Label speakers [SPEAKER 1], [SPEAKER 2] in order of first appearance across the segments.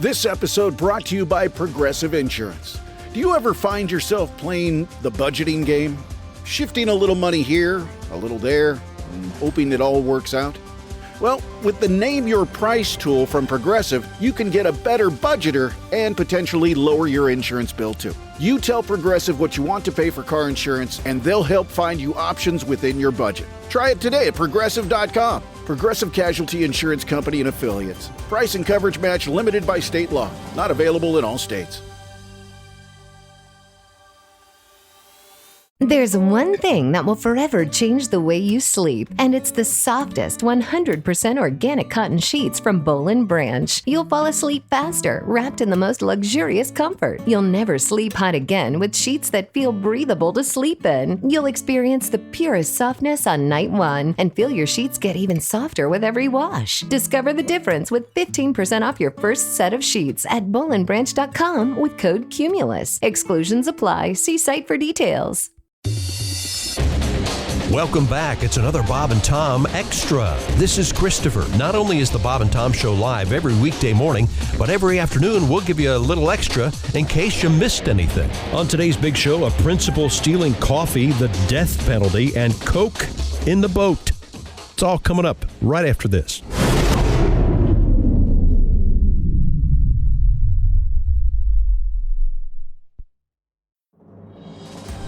[SPEAKER 1] This episode brought to you by Progressive Insurance. Do you ever find yourself playing the budgeting game? Shifting a little money here, a little there, and hoping it all works out? Well, with the Name Your Price tool from Progressive, you can get a better budgeter and potentially lower your insurance bill too. You tell Progressive what you want to pay for car insurance, and they'll help find you options within your budget. Try it today at Progressive.com. Progressive Casualty Insurance Company and Affiliates. Price and coverage match limited by state law. Not available in all states.
[SPEAKER 2] There's one thing that will forever change the way you sleep, and it's the softest 100% organic cotton sheets from Boll & Branch. You'll fall asleep faster, wrapped in the most luxurious comfort. You'll never sleep hot again with sheets that feel breathable to sleep in. You'll experience the purest softness on night one and feel your sheets get even softer with every wash. Discover the difference with 15% off your first set of sheets at bollandbranch.com with code CUMULUS. Exclusions apply. See site for details.
[SPEAKER 3] Welcome back. It's another Bob and Tom Extra. This is Christopher. Not only is the Bob and Tom Show live every weekday morning, but every afternoon we'll give you a little extra in case you missed anything. On today's big show, a principal stealing coffee, the death penalty, and Coke in the boat. It's all coming up right after this.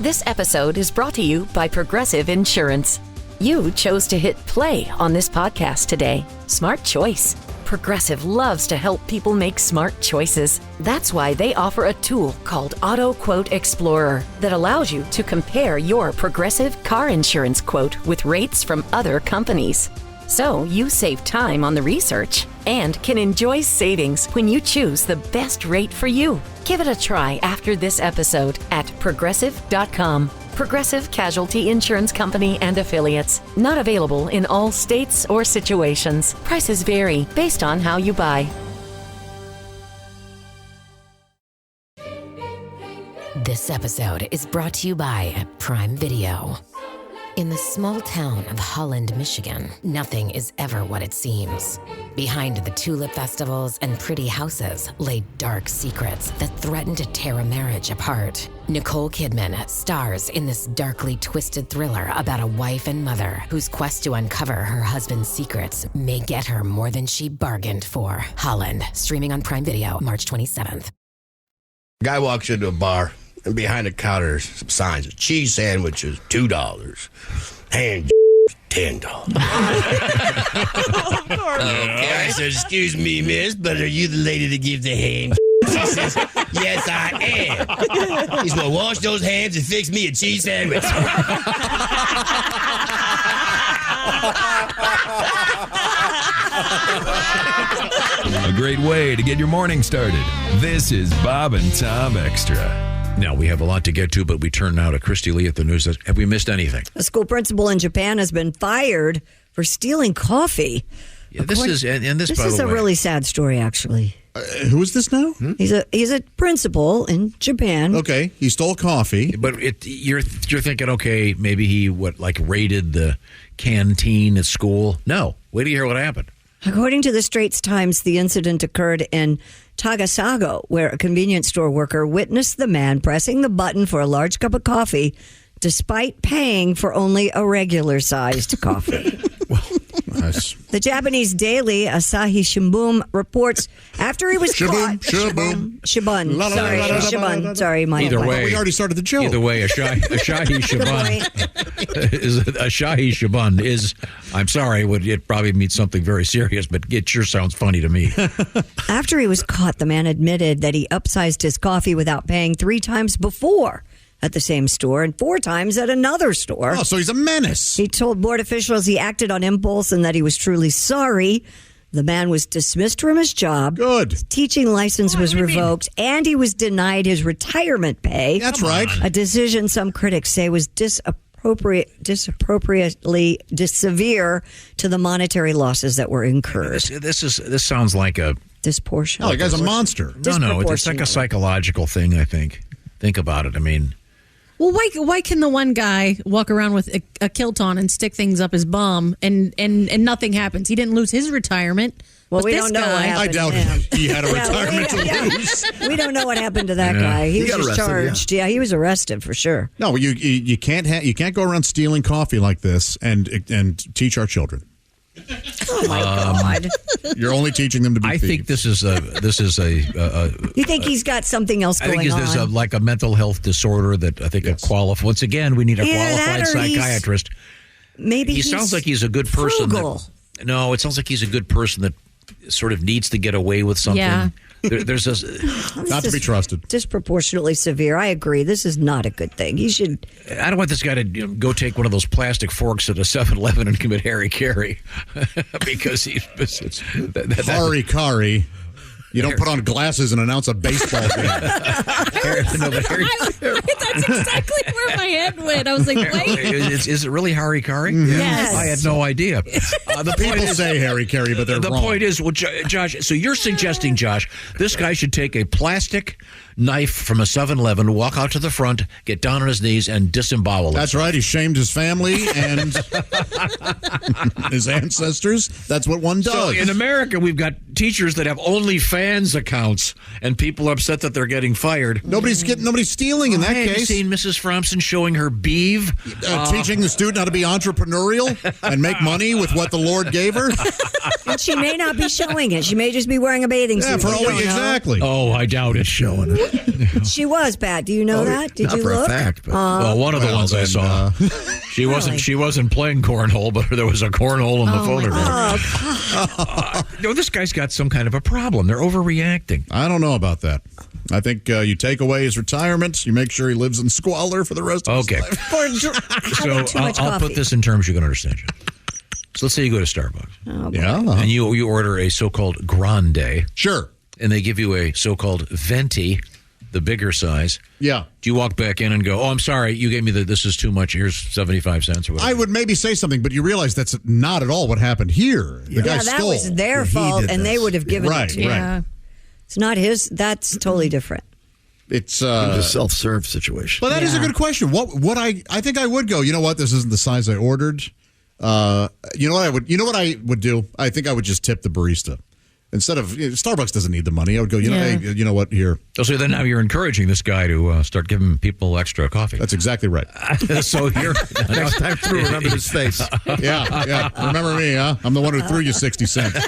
[SPEAKER 4] This episode is brought to you by Progressive Insurance. You chose to hit play on this podcast today. Smart choice. Progressive loves to help people make smart choices. That's why they offer a tool called Auto Quote Explorer that allows you to compare your Progressive car insurance quote with rates from other companies. So you save time on the research and can enjoy savings when you choose the best rate for you. Give it a try after this episode at Progressive.com. Progressive Casualty Insurance Company and Affiliates. Not available in all states or situations. Prices vary based on how you buy.
[SPEAKER 5] This episode is brought to you by Prime Video. In the small town of Holland, Michigan, nothing is ever what it seems. Behind the tulip festivals and pretty houses lay dark secrets that threaten to tear a marriage apart. Nicole Kidman stars in this darkly twisted thriller about a wife and mother whose quest to uncover her husband's secrets may get her more than she bargained for. Holland, streaming on Prime Video, March 27th.
[SPEAKER 6] Guy walks into a bar, and behind the counter, there's some signs. A cheese sandwich is $2. Hand $10. Okay, I said, excuse me, miss, but are you the lady that gives the hand? She says, yes, I am. He's going to wash those hands and fix me a cheese sandwich.
[SPEAKER 7] A great way to get your morning started. This is Bob and Tom Extra.
[SPEAKER 8] Now, we have a lot to get to, but we turn now to Christy Lee at the news. Have we missed anything?
[SPEAKER 9] A school principal in Japan has been fired for stealing coffee.
[SPEAKER 8] Yeah, this is
[SPEAKER 9] a really sad story, actually.
[SPEAKER 10] Who is this now?
[SPEAKER 9] He's a principal in Japan.
[SPEAKER 10] Okay, he stole coffee.
[SPEAKER 8] But you're thinking, okay, maybe he raided the canteen at school. No, wait till you hear what happened.
[SPEAKER 9] According to the Straits Times, the incident occurred in Takasago, where a convenience store worker witnessed the man pressing the button for a large cup of coffee despite paying for only a regular-sized coffee. The Japanese daily Asahi Shimbun reports after he was caught. Shibun. Sorry, my
[SPEAKER 8] Either way,
[SPEAKER 10] we already started the joke.
[SPEAKER 8] Either way, a Shahi Shibun is. I'm sorry, it probably means something very serious, but it sure sounds funny to me.
[SPEAKER 9] After he was caught, the man admitted that he upsized his coffee without paying 3 times before at the same store and 4 times at another store.
[SPEAKER 10] Oh, so he's a menace.
[SPEAKER 9] He told board officials he acted on impulse and that he was truly sorry. The man was dismissed from his job.
[SPEAKER 10] Good.
[SPEAKER 9] His teaching license was revoked, and he was denied his retirement pay.
[SPEAKER 10] That's right.
[SPEAKER 9] A decision some critics say was disappropriately severe to the monetary losses that were incurred.
[SPEAKER 8] This sounns like a
[SPEAKER 9] disproportionate.
[SPEAKER 10] Oh, the guy's a monster.
[SPEAKER 8] No, it's like a psychological thing. I think about it. I mean,
[SPEAKER 11] Well, why can the one guy walk around with a kilt on and stick things up his bum and nothing happens? He didn't lose his retirement.
[SPEAKER 9] Well,
[SPEAKER 11] but
[SPEAKER 9] we
[SPEAKER 11] this
[SPEAKER 9] don't know what
[SPEAKER 11] guy,
[SPEAKER 9] happened.
[SPEAKER 10] I doubt
[SPEAKER 9] to him.
[SPEAKER 10] he had a retirement to lose.
[SPEAKER 9] We don't know what happened to that guy. He was
[SPEAKER 1] got
[SPEAKER 9] just
[SPEAKER 1] arrested,
[SPEAKER 9] charged. Yeah, he was arrested for sure.
[SPEAKER 10] No, you can't go around stealing coffee like this and teach our children.
[SPEAKER 9] Oh my God!
[SPEAKER 10] You're only teaching them to be
[SPEAKER 8] I think
[SPEAKER 10] thieves.
[SPEAKER 8] this is a
[SPEAKER 9] You think he's got something else
[SPEAKER 8] I
[SPEAKER 9] going
[SPEAKER 8] think
[SPEAKER 9] on?
[SPEAKER 8] there's like a mental health disorder that I think a qualified. Once again, we need a
[SPEAKER 9] Either that
[SPEAKER 8] qualified
[SPEAKER 9] or he's-
[SPEAKER 8] psychiatrist.
[SPEAKER 9] Maybe
[SPEAKER 8] He sounds like he's a good person.
[SPEAKER 9] frugal.
[SPEAKER 8] No, it sounds like he's a good person that sort of needs to get away with something.
[SPEAKER 11] Yeah.
[SPEAKER 8] There's this.
[SPEAKER 10] Not to be trusted.
[SPEAKER 9] Disproportionately severe. I agree. This is not a good thing. He should.
[SPEAKER 8] I don't want this guy to go take one of those plastic forks at a 7-Eleven and commit Harry Carey because he's
[SPEAKER 10] Hari Kari. You don't put on glasses and announce a baseball game.
[SPEAKER 11] That's exactly where my head went. I was like, wait.
[SPEAKER 8] Is it really Hari Kari?
[SPEAKER 11] Yes.
[SPEAKER 8] I had no idea. The
[SPEAKER 10] People say Harry Carey, but they're
[SPEAKER 8] the
[SPEAKER 10] wrong.
[SPEAKER 8] point is, well, Josh, so you're suggesting, Josh, this guy should take a plastic knife from a 7-Eleven, walk out to the front, get down on his knees, and disembowel
[SPEAKER 10] That's right. He shamed his family and his ancestors. That's what one does.
[SPEAKER 8] So in America, we've got teachers that have OnlyFans accounts, and people are upset that they're getting fired.
[SPEAKER 10] Nobody's stealing in that
[SPEAKER 8] Have you
[SPEAKER 10] case.
[SPEAKER 8] seen Mrs. Fromson showing her beeve?
[SPEAKER 10] Teaching the student how to be entrepreneurial and make money with what the Lord gave her.
[SPEAKER 9] And she may not be showing it. She may just be wearing a bathing suit.
[SPEAKER 10] Yeah, for
[SPEAKER 9] We
[SPEAKER 10] all
[SPEAKER 9] don't know.
[SPEAKER 10] exactly.
[SPEAKER 8] Oh, I doubt it's showing it.
[SPEAKER 9] She was, Pat. Do you know that? Did
[SPEAKER 1] not
[SPEAKER 9] you
[SPEAKER 1] for
[SPEAKER 9] look?
[SPEAKER 1] a fact, but
[SPEAKER 8] Well, one of the
[SPEAKER 10] Well,
[SPEAKER 8] ones I
[SPEAKER 10] then,
[SPEAKER 8] saw. She wasn't playing cornhole, but there was a cornhole in the photograph. No, this guy's got some kind of a problem. They're overreacting.
[SPEAKER 10] I don't know about that. I think you take away his retirement. You make sure he lives in squalor for the rest of his life.
[SPEAKER 9] For having too much
[SPEAKER 8] I'll
[SPEAKER 9] coffee.
[SPEAKER 8] put this in terms you can understand. John. So let's say you go to Starbucks
[SPEAKER 10] Yeah.
[SPEAKER 8] and you order a so-called grande,
[SPEAKER 10] Sure.
[SPEAKER 8] and they give you a so-called venti, the bigger size.
[SPEAKER 10] Yeah.
[SPEAKER 8] Do you walk back in and go, "Oh, I'm sorry, you gave me this is too much. Here's 75 cents or whatever."
[SPEAKER 10] I would maybe say something, but you realize that's not at all what happened here. The guy
[SPEAKER 9] Yeah, that
[SPEAKER 10] stole.
[SPEAKER 9] was their fault,
[SPEAKER 1] did
[SPEAKER 9] and they
[SPEAKER 1] this.
[SPEAKER 9] would have given
[SPEAKER 10] Right,
[SPEAKER 9] it to
[SPEAKER 10] right.
[SPEAKER 9] him. It's not his. That's totally different.
[SPEAKER 10] It's
[SPEAKER 1] it was a self-serve situation.
[SPEAKER 10] Well, that is a
[SPEAKER 9] Yeah.
[SPEAKER 10] good question. What I think I would go. You know what? This isn't the size I ordered. You know what I would. You know what I would do. I think I would just tip the barista instead of Starbucks doesn't need the money. I would go. You know,
[SPEAKER 11] Yeah.
[SPEAKER 10] hey, you know what? Here.
[SPEAKER 8] So then now you're encouraging this guy to start giving people extra coffee.
[SPEAKER 10] That's exactly right.
[SPEAKER 8] So you're
[SPEAKER 1] Next time through, remember his face.
[SPEAKER 10] Yeah. Remember me? Huh? I'm the one who threw you 60 cents.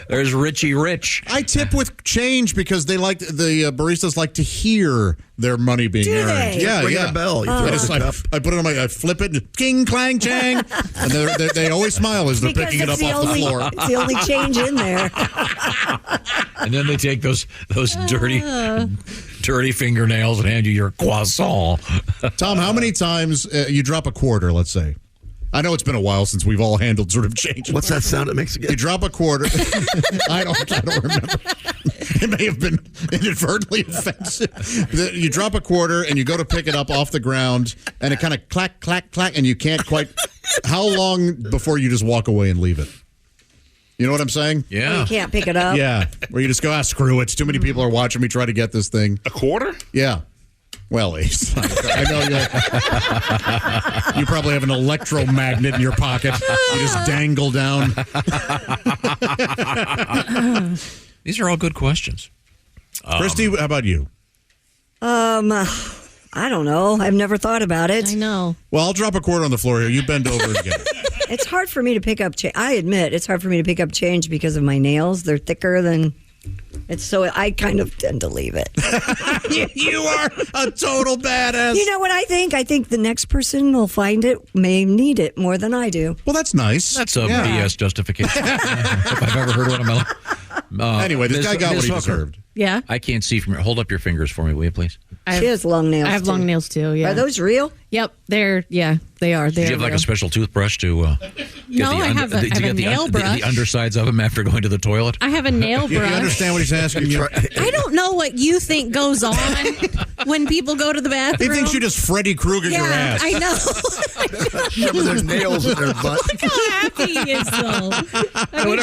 [SPEAKER 8] there's Richie Rich.
[SPEAKER 10] I tip with change because they like the baristas like to hear their money being
[SPEAKER 9] Do
[SPEAKER 10] earned.
[SPEAKER 9] they?
[SPEAKER 10] Yeah,
[SPEAKER 1] Ring
[SPEAKER 10] yeah.
[SPEAKER 1] a bell. You
[SPEAKER 10] I,
[SPEAKER 1] throw
[SPEAKER 10] just,
[SPEAKER 1] the cup.
[SPEAKER 10] I put it on my. I flip it. And king, clang, chang, and they always smile as they're
[SPEAKER 9] Because
[SPEAKER 10] picking it
[SPEAKER 9] it's
[SPEAKER 10] up
[SPEAKER 9] the
[SPEAKER 10] off
[SPEAKER 9] only,
[SPEAKER 10] the floor.
[SPEAKER 9] It's the only change in there.
[SPEAKER 8] And then they take those dirty fingernails and hand you your croissant.
[SPEAKER 10] Tom, how many times you drop a quarter? Let's say. I know it's been a while since we've all handled sort of change.
[SPEAKER 1] What's that sound it makes
[SPEAKER 10] You
[SPEAKER 1] again?
[SPEAKER 10] drop a quarter. I don't remember. It may have been inadvertently offensive. You drop a quarter and you go to pick it up off the ground, and it kind of clack, clack, clack, and you can't quite. How long before you just walk away and leave it? You know what I'm saying?
[SPEAKER 8] Yeah.
[SPEAKER 9] You can't pick it up.
[SPEAKER 10] Yeah. Where you just go, screw it. Too many people are watching me try to get this thing.
[SPEAKER 6] A quarter?
[SPEAKER 10] Yeah. Well, Ace, I know you probably have an electromagnet in your pocket. You just dangle down.
[SPEAKER 8] These are all good questions.
[SPEAKER 10] Christy, how about you?
[SPEAKER 9] I don't know. I've never thought about it.
[SPEAKER 11] I know.
[SPEAKER 10] Well, I'll drop a quarter on the floor here. You bend over and get it.
[SPEAKER 9] It's hard for me to pick up change. I admit it's hard for me to pick up change because of my nails. They're thicker than. So I kind of tend to leave it.
[SPEAKER 10] You are a total badass.
[SPEAKER 9] You know what I think? I think the next person will find it may need it more than I do.
[SPEAKER 10] Well, that's nice.
[SPEAKER 8] That's a BS justification. If I've ever heard one in my life.
[SPEAKER 10] Anyway, this guy got what
[SPEAKER 8] Ms.
[SPEAKER 10] he
[SPEAKER 8] Hooker.
[SPEAKER 10] deserved.
[SPEAKER 11] Yeah.
[SPEAKER 8] I can't see from here. Hold up your fingers for me, will you, please?
[SPEAKER 9] She has long nails.
[SPEAKER 11] I have long nails too. Yeah.
[SPEAKER 9] Are those real?
[SPEAKER 11] Yep, they are.
[SPEAKER 8] Did you have like a special toothbrush to
[SPEAKER 11] No, I have a nail brush.
[SPEAKER 8] The undersides of them after going to the toilet?
[SPEAKER 11] I have a nail brush.
[SPEAKER 10] You understand what he's asking you?
[SPEAKER 11] I don't know what you think goes on when people go to the bathroom.
[SPEAKER 10] He thinks you just Freddy Krueger your ass.
[SPEAKER 11] I know.
[SPEAKER 1] Shoving their nails in their butt.
[SPEAKER 11] Look how happy he is, though.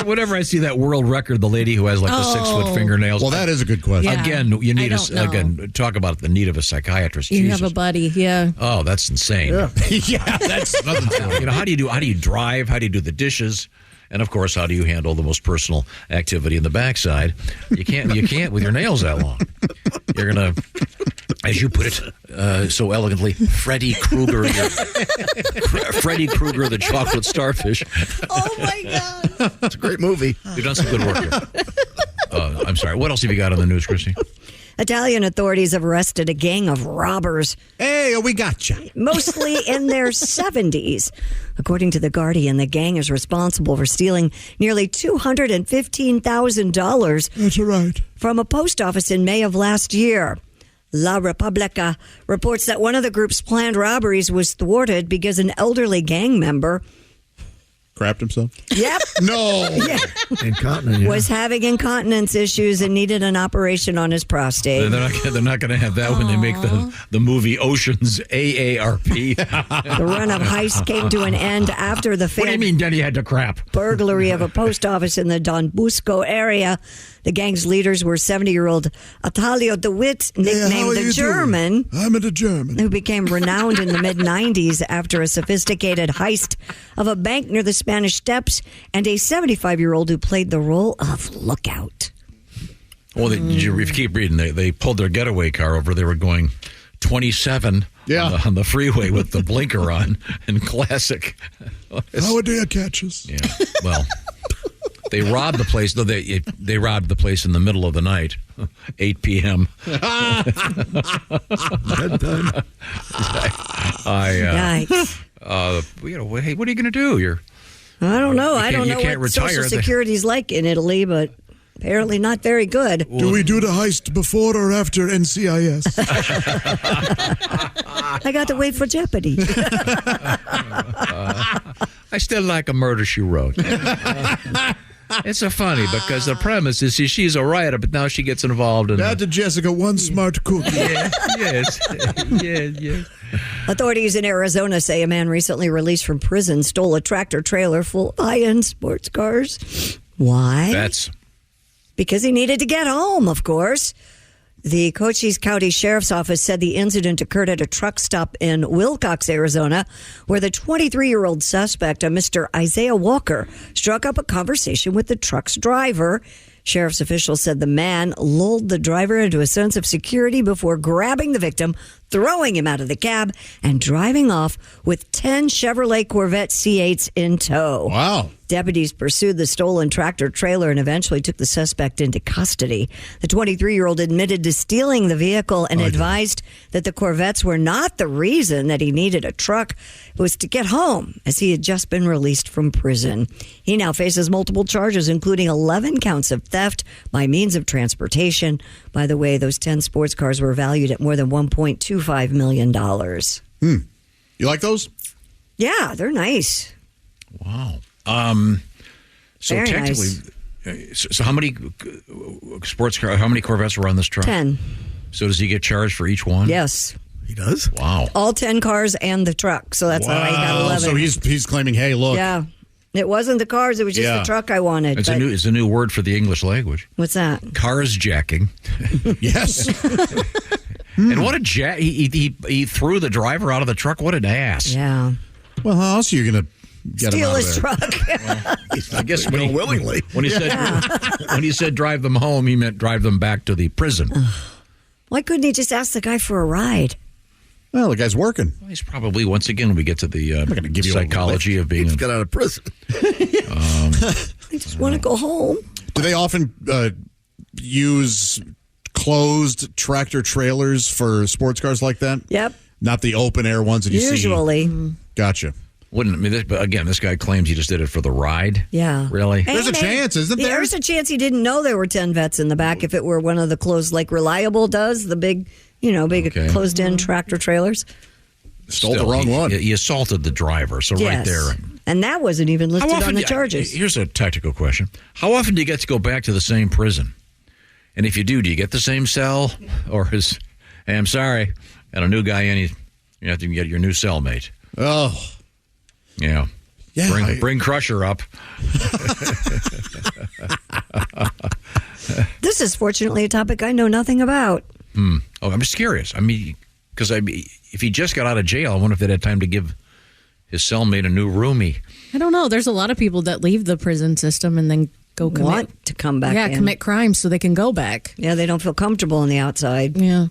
[SPEAKER 8] Whenever I see that world record, the lady who has like the 6-foot fingernails.
[SPEAKER 10] Well, that is a good question.
[SPEAKER 11] Yeah.
[SPEAKER 8] Again, you need
[SPEAKER 11] don't
[SPEAKER 8] talk about the need of a psychiatrist.
[SPEAKER 11] You
[SPEAKER 8] Jesus.
[SPEAKER 11] have a buddy, yeah.
[SPEAKER 8] Oh, that's insane.
[SPEAKER 10] Yeah, that's nothing to it.
[SPEAKER 8] How do you drive? How do you do the dishes? And of course, how do you handle the most personal activity in the backside? You can't with your nails that long. You're gonna, as you put it so elegantly, Freddy Krueger the chocolate starfish.
[SPEAKER 11] Oh my God.
[SPEAKER 1] It's a great movie.
[SPEAKER 8] You've done some good work here. I'm sorry. What else have you got on the news, Christy?
[SPEAKER 9] Italian authorities have arrested a gang of robbers.
[SPEAKER 10] Hey, we got you.
[SPEAKER 9] Mostly in their 70s. According to The Guardian, the gang is responsible for stealing nearly $215,000.
[SPEAKER 10] That's right.
[SPEAKER 9] From a post office in May of last year. La Repubblica reports that one of the group's planned robberies was thwarted because an elderly gang member
[SPEAKER 10] Crapped himself?
[SPEAKER 9] Yep.
[SPEAKER 10] No.
[SPEAKER 9] Yeah.
[SPEAKER 1] Incontinent.
[SPEAKER 9] Was having incontinence issues and needed an operation on his prostate.
[SPEAKER 8] They're not going to have that when they make the movie Ocean's AARP.
[SPEAKER 9] The run of heists came to an end after the
[SPEAKER 8] What do you mean Denny had to crap?
[SPEAKER 9] burglary of a post office in the Don Bosco area. The gang's leaders were 70-year-old Atalio DeWitt, nicknamed the German.
[SPEAKER 10] I'm the German.
[SPEAKER 9] Who became renowned in the mid-90s after a sophisticated heist of a bank near the Spanish Steps, and a 75-year-old who played the role of lookout.
[SPEAKER 8] Well, if you keep reading, they pulled their getaway car over. They were going 27 on the freeway with the blinker on in classic.
[SPEAKER 10] How a day catches.
[SPEAKER 8] Yeah, well... They robbed the place. No, they robbed the place in the middle of the night, 8 p.m.
[SPEAKER 1] Bedtime.
[SPEAKER 8] Hey, what are you going to do?
[SPEAKER 9] I don't know. I don't know
[SPEAKER 8] can't
[SPEAKER 9] what
[SPEAKER 8] retire.
[SPEAKER 9] Social Security's like in Italy, but apparently not very good.
[SPEAKER 10] Do we do the heist before or after NCIS?
[SPEAKER 9] I got to wait for Jeopardy.
[SPEAKER 8] I still like A Murder, She Wrote. It's so funny because the premise is she's a writer, but now she gets involved in...
[SPEAKER 10] That to Jessica, one smart cookie.
[SPEAKER 8] Yes.
[SPEAKER 9] Authorities in Arizona say a man recently released from prison stole a tractor trailer full of high-end sports cars. Why? Because he needed to get home, of course. The Cochise County Sheriff's Office said the incident occurred at a truck stop in Wilcox, Arizona, where the 23-year-old suspect, a Mr. Isaiah Walker, struck up a conversation with the truck's driver. Sheriff's officials said the man lulled the driver into a sense of security before grabbing the victim, throwing him out of the cab, and driving off with 10 Chevrolet Corvette C8s in tow.
[SPEAKER 10] Wow.
[SPEAKER 9] Deputies pursued the stolen tractor trailer and eventually took the suspect into custody. The 23-year-old admitted to stealing the vehicle and advised that the Corvettes were not the reason that he needed a truck. It was to get home, as he had just been released from prison. He now faces multiple charges, including 11 counts of theft by means of transportation. By the way, those 10 sports cars were valued at more than $1.25 million.
[SPEAKER 10] You like those?
[SPEAKER 9] Yeah, they're nice.
[SPEAKER 8] Wow. So
[SPEAKER 9] Very
[SPEAKER 8] technically,
[SPEAKER 9] nice.
[SPEAKER 8] so how many sports cars? How many Corvettes were on this truck?
[SPEAKER 9] 10.
[SPEAKER 8] So does he get charged for each one?
[SPEAKER 9] Yes.
[SPEAKER 1] He does?
[SPEAKER 8] Wow.
[SPEAKER 9] All 10 cars and the truck. So that's how he got 11.
[SPEAKER 10] So he's claiming, hey, look.
[SPEAKER 9] Yeah. It wasn't the cars. It was just the truck I wanted.
[SPEAKER 8] It's a new word for the English language.
[SPEAKER 9] What's that?
[SPEAKER 8] Cars jacking.
[SPEAKER 10] Yes.
[SPEAKER 8] And what a jack! He threw the driver out of the truck. What an ass!
[SPEAKER 9] Yeah.
[SPEAKER 10] Well, how else are you going to get
[SPEAKER 9] Steal
[SPEAKER 10] him out
[SPEAKER 9] his
[SPEAKER 10] of there?
[SPEAKER 9] truck.
[SPEAKER 8] I guess
[SPEAKER 1] willingly.
[SPEAKER 8] When he said drive them home, he meant drive them back to the prison.
[SPEAKER 9] Why couldn't he just ask the guy for a ride?
[SPEAKER 10] Well, the guy's working.
[SPEAKER 8] Well, he's probably, once again, we get to the
[SPEAKER 10] give you
[SPEAKER 8] psychology of being...
[SPEAKER 1] He just got out of prison.
[SPEAKER 9] I just want to go home.
[SPEAKER 10] Do they often use closed tractor trailers for sports cars like that?
[SPEAKER 9] Yep.
[SPEAKER 10] Not the open air ones that you see?
[SPEAKER 9] Usually.
[SPEAKER 10] Gotcha.
[SPEAKER 8] This guy claims he just did it for the ride.
[SPEAKER 9] Yeah.
[SPEAKER 8] Really?
[SPEAKER 10] There's a chance, isn't there?
[SPEAKER 9] There's a chance he didn't know there were 10 vets in the back if it were one of the closed, like Reliable does, the big
[SPEAKER 8] Okay.
[SPEAKER 9] closed-in tractor trailers.
[SPEAKER 10] Stole the wrong one.
[SPEAKER 8] He assaulted the driver, so right
[SPEAKER 9] Yes.
[SPEAKER 8] there.
[SPEAKER 9] And that wasn't even listed on the charges.
[SPEAKER 8] Here's a tactical question. How often do you get to go back to the same prison? And if you do you get the same cell? Or hey, I'm sorry, got a new guy in, you have to get your new cellmate.
[SPEAKER 10] Oh.
[SPEAKER 8] Yeah. Bring Crusher up.
[SPEAKER 9] This is fortunately a topic I know nothing about.
[SPEAKER 8] Oh, I'm just curious. I mean, because if he just got out of jail, I wonder if they'd had time to give his cellmate a new roomie.
[SPEAKER 11] I don't know. There's a lot of people that leave the prison system and then go commit.
[SPEAKER 9] Want to come back in.
[SPEAKER 11] commit crimes so they can go back.
[SPEAKER 9] Yeah, they don't feel comfortable on the outside.
[SPEAKER 11] Yeah.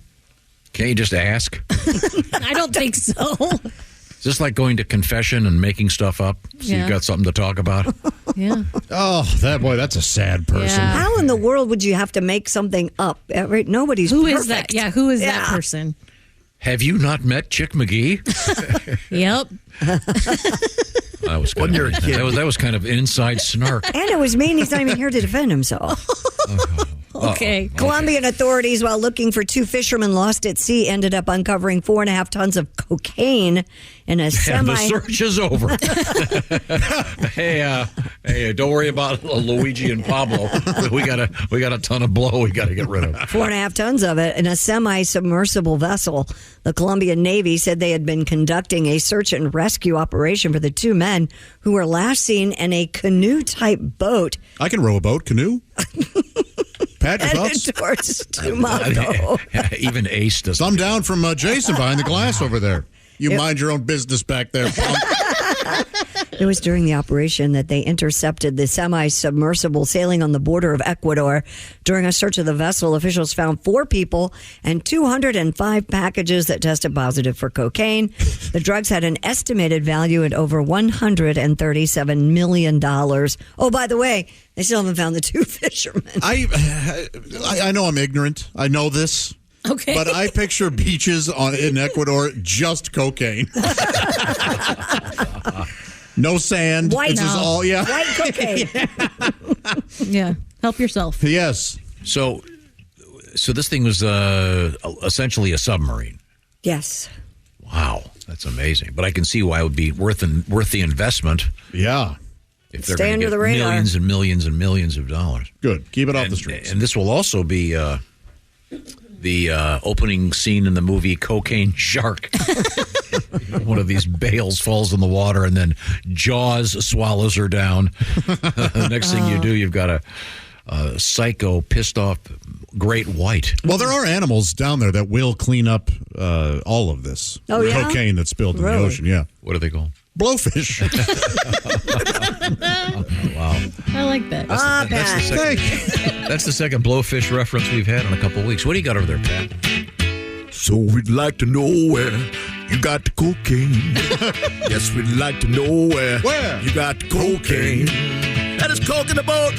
[SPEAKER 8] Can't you just ask?
[SPEAKER 11] I don't think so.
[SPEAKER 8] Is this like going to confession and making stuff up so
[SPEAKER 11] Yeah.
[SPEAKER 8] you've got something to talk about?
[SPEAKER 11] Yeah.
[SPEAKER 10] Oh, that's a sad person.
[SPEAKER 11] Yeah.
[SPEAKER 9] How in the world would you have to make something up? Nobody's
[SPEAKER 11] Who
[SPEAKER 9] perfect.
[SPEAKER 11] is that? Yeah, who is that person?
[SPEAKER 8] Have you not met Chick McGee?
[SPEAKER 11] Yep.
[SPEAKER 8] That was kind of, that was kind of inside snark.
[SPEAKER 9] And it was mean. He's not even here to defend himself.
[SPEAKER 11] Okay.
[SPEAKER 9] Colombian authorities, while looking for two fishermen lost at sea, ended up uncovering 4.5 tons of cocaine in a
[SPEAKER 8] And
[SPEAKER 9] semi.
[SPEAKER 8] the search is over. hey, don't worry about Luigi and Pablo. We got a ton of blow we got to get rid of.
[SPEAKER 9] 4.5 tons of it in a semi-submersible vessel. The Colombian Navy said they had been conducting a search and rescue operation for the two men who were last seen in a canoe-type boat
[SPEAKER 10] I can row a boat, canoe. Pat, your
[SPEAKER 9] headed
[SPEAKER 10] thoughts?
[SPEAKER 9] towards Tumaco.
[SPEAKER 8] Even Ace does.
[SPEAKER 10] Thumb down from Jason behind the glass over there. You mind your own business back there, punk.
[SPEAKER 9] It was during the operation that they intercepted the semi-submersible sailing on the border of Ecuador. During a search of the vessel, officials found 4 people and 205 packages that tested positive for cocaine. The drugs had an estimated value at over $137 million. Oh, by the way, they still haven't found the 2 fishermen.
[SPEAKER 10] I know I'm ignorant. I know this.
[SPEAKER 11] Okay.
[SPEAKER 10] But I picture beaches in Ecuador, just cocaine. No sand.
[SPEAKER 9] White,
[SPEAKER 10] It's just all, yeah.
[SPEAKER 9] White cocaine.
[SPEAKER 11] Yeah. Help yourself.
[SPEAKER 10] Yes.
[SPEAKER 8] So this thing was essentially a submarine.
[SPEAKER 9] Yes.
[SPEAKER 8] Wow, that's amazing. But I can see why it would be worth the investment.
[SPEAKER 10] Yeah.
[SPEAKER 8] If they're
[SPEAKER 9] Stay
[SPEAKER 8] going
[SPEAKER 9] under
[SPEAKER 8] to
[SPEAKER 9] the
[SPEAKER 8] get
[SPEAKER 9] radar.
[SPEAKER 8] millions and millions and millions of dollars.
[SPEAKER 10] Good. Keep it off the streets.
[SPEAKER 8] And this will also be the opening scene in the movie Cocaine Shark. One of these bales falls in the water and then Jaws swallows her down. The next thing you do, you've got a psycho, pissed off great white.
[SPEAKER 10] Well, there are animals down there that will clean up all of this
[SPEAKER 9] Oh, yeah?
[SPEAKER 10] cocaine that's spilled in the
[SPEAKER 9] Really?
[SPEAKER 10] ocean. Yeah.
[SPEAKER 8] What are they called?
[SPEAKER 10] Blowfish.
[SPEAKER 8] Wow.
[SPEAKER 11] I like that.
[SPEAKER 8] That's the second blowfish reference we've had in a couple of weeks. What do you got over there, Pat?
[SPEAKER 12] So we'd like to know where you got the cocaine. Yes, we'd like to know where you got the cocaine. That is coke in the boat.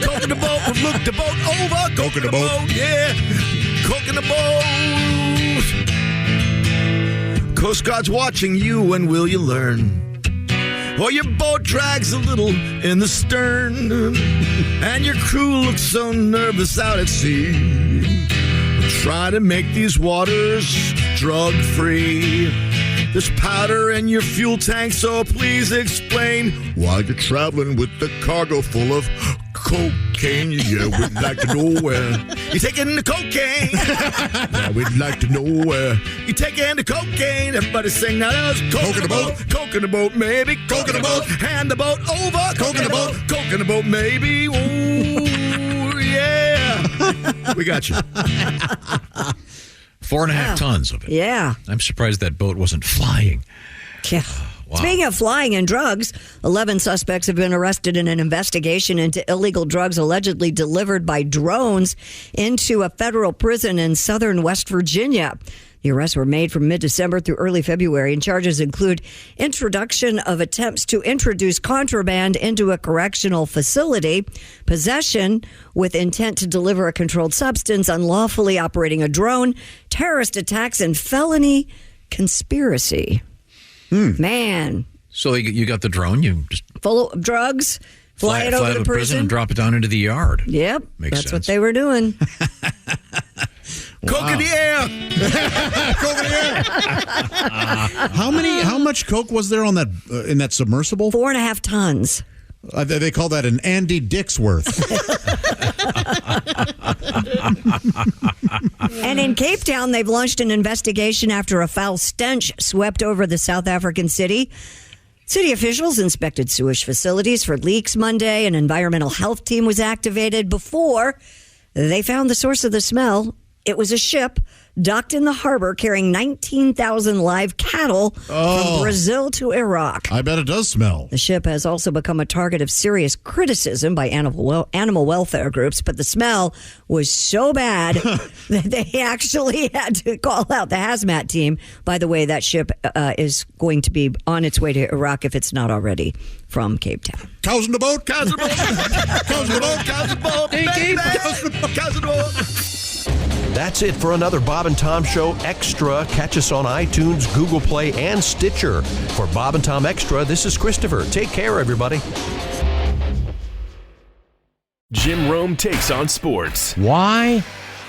[SPEAKER 12] Coke in the boat. We've looked the boat over. Coke in the boat. Yeah. Coke in the boat. Coast Guard's watching you, and will you learn? Or your boat drags a little in the stern, and your crew looks so nervous out at sea. Try to make these waters drug-free. There's powder in your fuel tank, so please explain why you're traveling with the cargo full of cocaine. Yeah, we'd like to know where you're taking the cocaine. Yeah, we'd like to know where you're taking the cocaine. Everybody sing now. There's coke in the boat. Coke in the boat, maybe. Coke in the boat. Hand the boat over. Coke in the boat. Coke in the boat, maybe. Ooh, yeah. We got you.
[SPEAKER 8] 4.5 tons of it.
[SPEAKER 9] Yeah.
[SPEAKER 8] I'm surprised that boat wasn't flying.
[SPEAKER 9] Yeah.
[SPEAKER 8] Wow.
[SPEAKER 9] Speaking of flying and drugs, 11 suspects have been arrested in an investigation into illegal drugs allegedly delivered by drones into a federal prison in southern West Virginia. The arrests were made from mid-December through early February, and charges include introduction of attempts to introduce contraband into a correctional facility, possession with intent to deliver a controlled substance, unlawfully operating a drone, terrorist attacks, and felony conspiracy. Man.
[SPEAKER 8] So you got the drone, you just
[SPEAKER 9] Full of drugs, fly it over
[SPEAKER 8] to
[SPEAKER 9] the prison.
[SPEAKER 8] and drop it down into the yard.
[SPEAKER 9] Yep,
[SPEAKER 8] Makes
[SPEAKER 9] that's
[SPEAKER 8] sense.
[SPEAKER 9] what they were doing.
[SPEAKER 12] Coke in the air.
[SPEAKER 10] Coke in the air. How much Coke was there on that in that submersible?
[SPEAKER 9] 4.5 tons.
[SPEAKER 10] They call that an Andy Dicksworth.
[SPEAKER 9] And in Cape Town, they've launched an investigation after a foul stench swept over the South African city. City officials inspected sewage facilities for leaks Monday. An environmental health team was activated before they found the source of the smell. It was a ship docked in the harbor carrying 19,000 live cattle from Brazil to Iraq.
[SPEAKER 10] I bet it does smell.
[SPEAKER 9] The ship has also become a target of serious criticism by animal welfare groups, but the smell was so bad that they actually had to call out the hazmat team. By the way, that ship is going to be on its way to Iraq if it's not already from Cape Town.
[SPEAKER 10] Cows in the boat.
[SPEAKER 12] Cows in the boat. Cows in the boat. Cows in the boat. Baby. Cows in the boat.
[SPEAKER 3] That's it for another Bob and Tom Show Extra. Catch us on iTunes, Google Play, and Stitcher. For Bob and Tom Extra, this is Christopher. Take care, everybody.
[SPEAKER 13] Jim Rome takes on sports.
[SPEAKER 14] Why?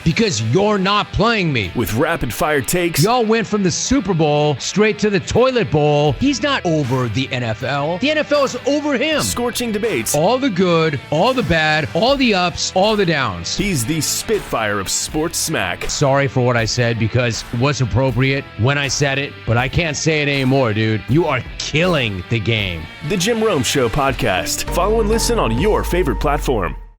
[SPEAKER 14] Because you're not playing me.
[SPEAKER 13] With rapid-fire takes.
[SPEAKER 14] Y'all went from the Super Bowl straight to the toilet bowl. He's not over the NFL. The NFL is over him.
[SPEAKER 13] Scorching debates.
[SPEAKER 14] All the good, all the bad, all the ups, all the downs.
[SPEAKER 13] He's the Spitfire of sports smack.
[SPEAKER 14] Sorry for what I said because it was appropriate when I said it, but I can't say it anymore, dude. You are killing the game.
[SPEAKER 13] The Jim Rome Show podcast. Follow and listen on your favorite platform.